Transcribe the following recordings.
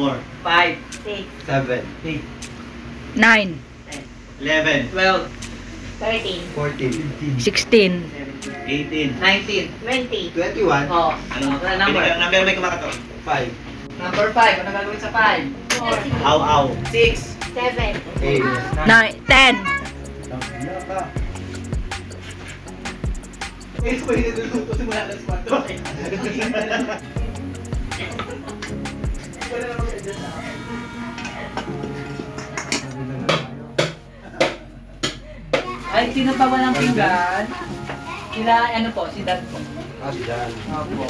4, 5, 6, 7, 8, 9, 11, 12, 13, 14, 16, 18, 19. 20, 21. Oh, Ano? Ano number? Pinag- number may kumakato. 5. Number 5. Ano gagawin sa 5? 4, Aw, aw. 6, 7, 8. 9, 10. Ito po yung niluluto simula alas 4. Wala na mag-adjust na. Ay, sino pa ba ng pinggan? Sila, ano po, si Dad po. Si Jan. Opo.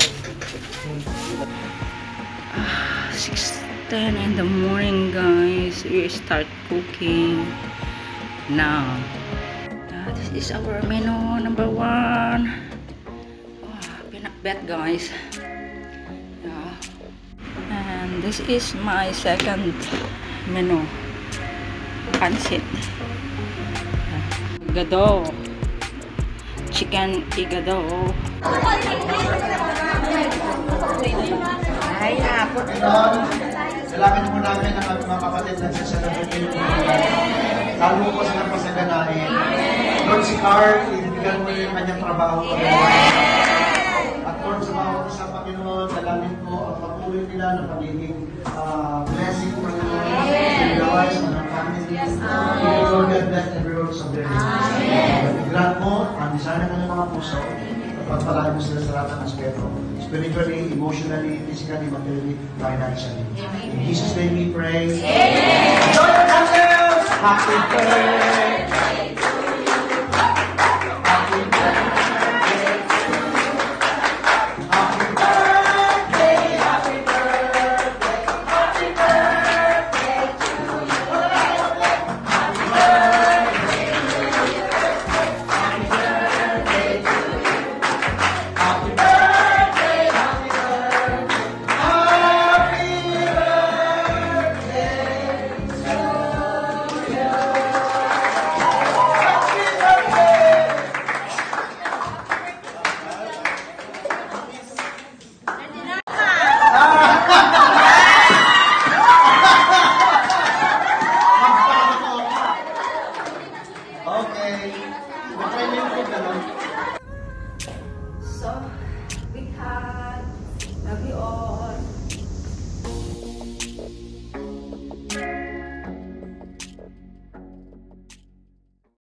6:10 in the morning, guys. We start cooking now. This is our menu number 1. Pinakbet, guys. Yeah. And this is my second menu. Pansit. Igado. Chicken igado. ay, hapon. Salamin po namin ang mga kapatid na sa Salamin. Lalo po silang pasaganain. Lord, si Carl, ibigyan mo yung kanyang trabaho. At Lord, sa bawat isa, Panginoon, salamin po ang patuloy nila ng pagiging blessing, Panginoon, sa ilawan, sa mga family. Lord, God bless every works of their lives. Grant mo, ang sana ng mga puso, pagpalain mo sila sa lahat ng aspeto. Spiritually, emotionally, physically, materially, financially. In Jesus' name we pray. Amen. Joy and happiness! Happy birthday! Happy birthday! Happy birthday! Happy birthday! Happy birthday to you! Happy birthday to you! Happy birthday to you! Happy birthday! Okay. Mag-try mo yung food, ano? So,